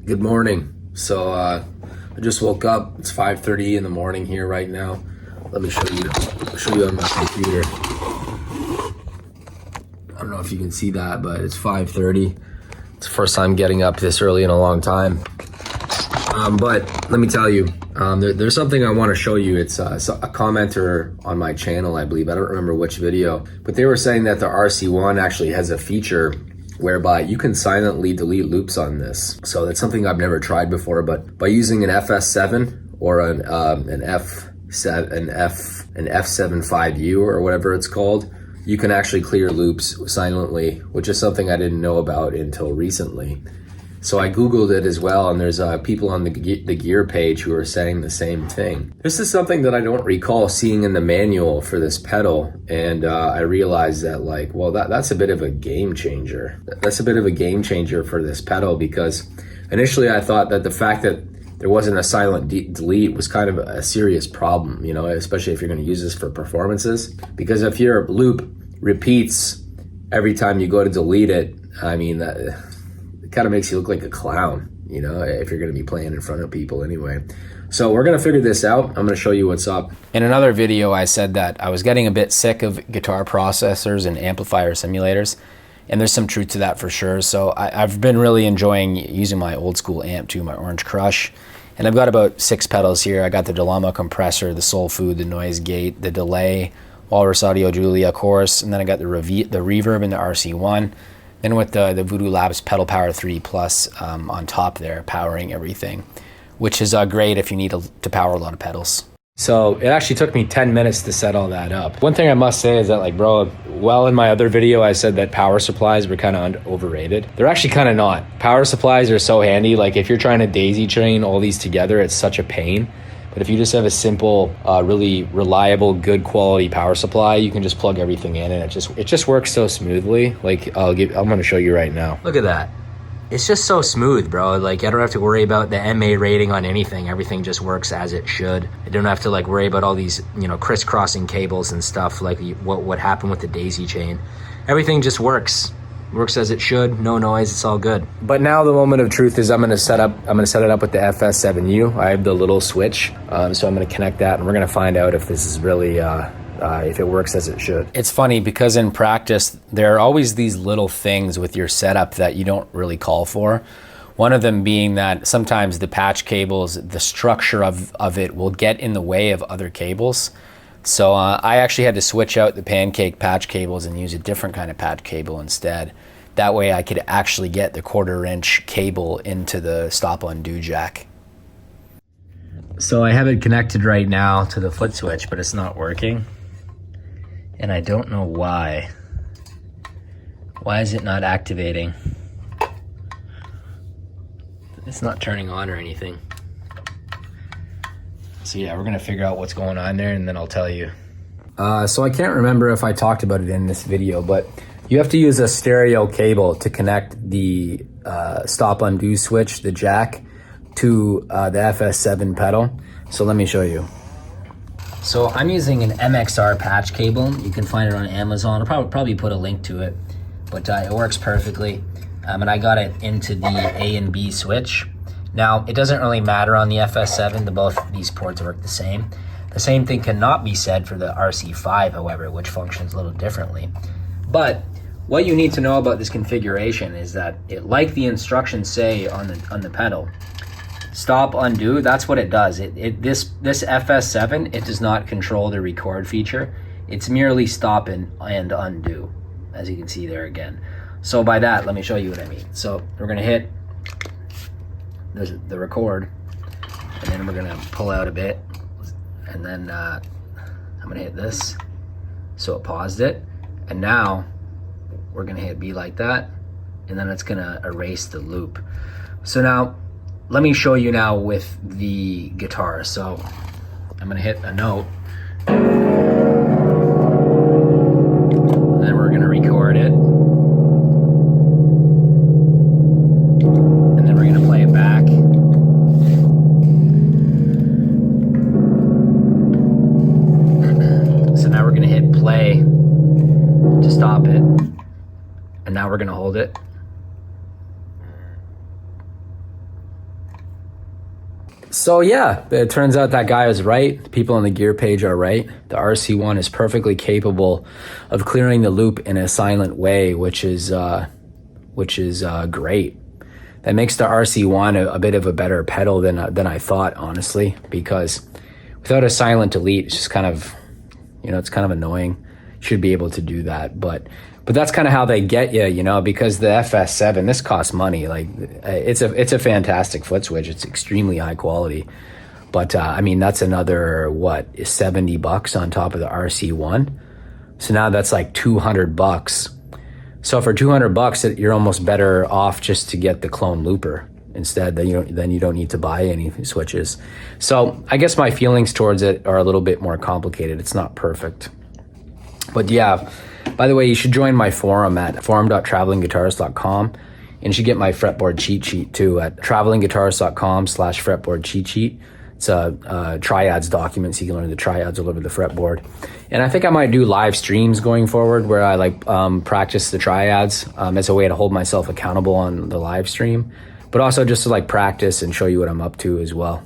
Good morning. So I just woke up. It's 5:30 in the morning here right now. Let me show you on my computer. I don't know if you can see that, but it's 5:30. It's the first time getting up this early in a long time. But let me tell you, there's something I want to show you. It's a commenter on my channel, I believe. I don't remember which video, but they were saying that the RC-1 actually has a feature whereby you can silently delete loops on this. So that's something I've never tried before, but by using an FS7 or an F75U or whatever it's called, you can actually clear loops silently, which is something I didn't know about until recently. So I Googled it as well, and there's people on the gear page who are saying the same thing. This is something that I don't recall seeing in the manual for this pedal, and I realized that, like, well, that's a bit of a game changer. That's a bit of a game changer for this pedal, because initially I thought that the fact that there wasn't a silent delete was kind of a serious problem, you know, especially if you're going to use this for performances. Because if your loop repeats every time you go to delete it, I mean, it kind of makes you look like a clown, you know, if you're going to be playing in front of people anyway. So we're going to figure this out. I'm going to show you what's up. In another video, I said that I was getting a bit sick of guitar processors and amplifier simulators, and there's some truth to that for sure. So I've been really enjoying using my old school amp too, my Orange Crush. And I've got about 6 pedals here. I got the Delama compressor, the Soul Food, the Noise Gate, the Delay, Walrus Audio Julia Chorus, and then I got the Reverb and the RC-1. Then with the Voodoo Labs Pedal Power 3 Plus on top there, powering everything, which is great if you need to power a lot of pedals. So it actually took me 10 minutes to set all that up. One thing I must say is that, like, bro, well, in my other video, I said that power supplies were kind of overrated. They're actually kind of not. Power supplies are so handy. Like, if you're trying to daisy chain all these together, it's such a pain. But if you just have a simple, really reliable, good quality power supply, you can just plug everything in, and it just works so smoothly. Like, I'm gonna show you right now. Look at that. It's just so smooth, bro. Like, I don't have to worry about the MA rating on anything. Everything just works as it should. I don't have to, like, worry about all these, you know, crisscrossing cables and stuff, like what happened with the daisy chain. Everything just works as it should. No noise. It's all good. But now the moment of truth is I'm gonna set it up with the FS7U. I have the little switch, so I'm gonna connect that, and we're gonna find out if this is really if it works as it should. It's funny because in practice, there are always these little things with your setup that you don't really call for. One of them being that sometimes the patch cables, the structure of it will get in the way of other cables. So I actually had to switch out the pancake patch cables and use a different kind of patch cable instead. That way I could actually get the 1/4" cable into the stop undo jack. So I have it connected right now to the foot switch, but it's not working. And I don't know why. Why is it not activating? It's not turning on or anything. So yeah, we're gonna figure out what's going on there, and then I'll tell you. So I can't remember if I talked about it in this video, but you have to use a stereo cable to connect the stop undo switch, the jack, to the FS7 pedal. So let me show you. So I'm using an MXR patch cable. You can find it on Amazon. I'll probably put a link to it, but it works perfectly. And I got it into the A and B switch. Now, it doesn't really matter on the FS7, both these ports work the same. The same thing cannot be said for the RC5, however, which functions a little differently. But what you need to know about this configuration is that it, like the instructions say on the pedal, stop undo, that's what it does. This FS7, it does not control the record feature. It's merely stop and undo, as you can see there again. So by that, let me show you what I mean. So we're gonna hit the record, and then we're gonna pull out a bit, and then I'm gonna hit this, so it paused it, and now we're gonna hit B like that, and then it's gonna erase the loop. So now, let me show you now with the guitar. So I'm gonna hit a note, and then we're gonna record it, and then we're gonna play it back. So now we're gonna hit play to stop it, and now we're gonna hold it. So yeah, it turns out that guy was right. The people on the gear page are right. The RC-1 is perfectly capable of clearing the loop in a silent way, which is great. That makes the RC-1 a bit of a better pedal than I thought, honestly, because without a silent delete, it's just kind of, it's kind of annoying. You should be able to do that, but that's kind of how they get you, because the FS7, this costs money. Like it's a fantastic foot switch. It's extremely high quality, but I mean that's another $70 on top of the RC-1. So now that's like $200. So for $200, you're almost better off just to get the clone looper instead. Then you don't need to buy any switches. So I guess my feelings towards it are a little bit more complicated. It's not perfect, but yeah. By the way, you should join my forum at forum.travelingguitarist.com, and you should get my fretboard cheat sheet too at travelingguitarist.com/fretboard cheat sheet. It's a triads document, so you can learn the triads all over the fretboard. And I think I might do live streams going forward where I practice the triads as a way to hold myself accountable on the live stream, but also just to practice and show you what I'm up to as well.